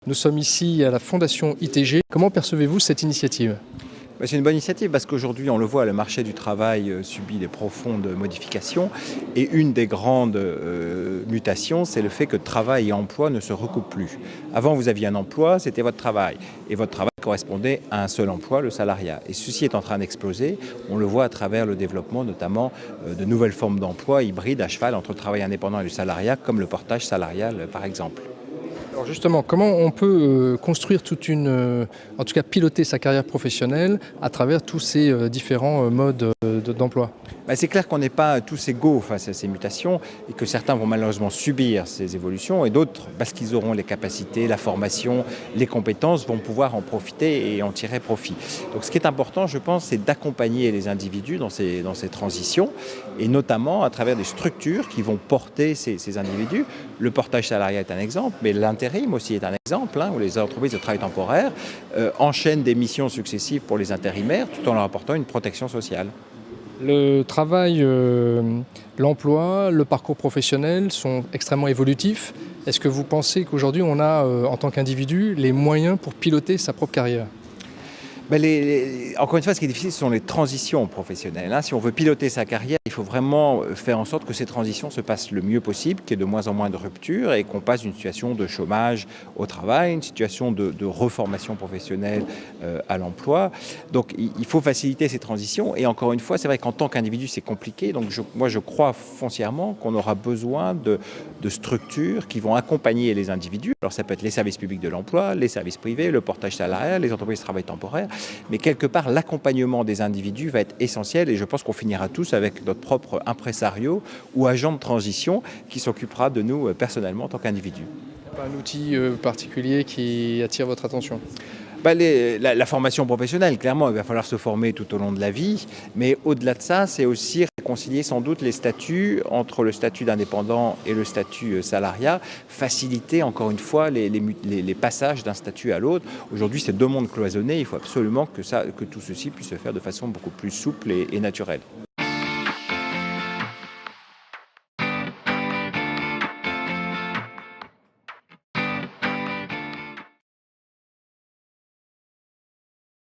Nous sommes ici à la Fondation ITG. Comment percevez-vous cette initiative ? C'est une bonne initiative parce qu'aujourd'hui, on le voit, le marché du travail subit des profondes modifications et une des grandes mutations, c'est le fait que travail et emploi ne se recoupent plus. Avant, vous aviez un emploi, c'était votre travail et votre travail correspondait à un seul emploi, le salariat. Et ceci est en train d'exploser. On le voit à travers le développement notamment de nouvelles formes d'emploi hybrides à cheval entre le travail indépendant et le salariat, comme le portage salarial par exemple. Alors justement, comment on peut construire en tout cas piloter sa carrière professionnelle à travers tous ces différents modes d'emploi ? C'est clair qu'on n'est pas tous égaux face à ces mutations et que certains vont malheureusement subir ces évolutions et d'autres, parce qu'ils auront les capacités, la formation, les compétences, vont pouvoir en profiter et en tirer profit. Donc ce qui est important, je pense, c'est d'accompagner les individus dans ces transitions et notamment à travers des structures qui vont porter ces individus. Le portage salarial est un exemple, mais l'intérim aussi est un exemple, où les entreprises de travail temporaire enchaînent des missions successives pour les intérimaires tout en leur apportant une protection sociale. Le travail, l'emploi, le parcours professionnel sont extrêmement évolutifs. Est-ce que vous pensez qu'aujourd'hui on a, en tant qu'individu, les moyens pour piloter sa propre carrière ? Encore une fois, ce qui est difficile, ce sont les transitions professionnelles. Si on veut piloter sa carrière, il faut vraiment faire en sorte que ces transitions se passent le mieux possible, qu'il y ait de moins en moins de ruptures et qu'on passe d'une situation de chômage au travail, une situation de reformation professionnelle à l'emploi. Donc il faut faciliter ces transitions et encore une fois, c'est vrai qu'en tant qu'individu, c'est compliqué. Donc moi, je crois foncièrement qu'on aura besoin de structures qui vont accompagner les individus. Alors ça peut être les services publics de l'emploi, les services privés, le portage salarial, les entreprises de travail temporaire. Mais quelque part, l'accompagnement des individus va être essentiel et je pense qu'on finira tous avec notre propre impresario ou agent de transition qui s'occupera de nous personnellement en tant qu'individu. Il n'y a pas un outil particulier qui attire votre attention ? La formation professionnelle, clairement, il va falloir se former tout au long de la vie, mais au-delà de ça, c'est aussi réconcilier sans doute les statuts entre le statut d'indépendant et le statut salariat, faciliter encore une fois les passages d'un statut à l'autre. Aujourd'hui, c'est deux mondes cloisonnés, il faut absolument que tout ceci puisse se faire de façon beaucoup plus souple et naturelle.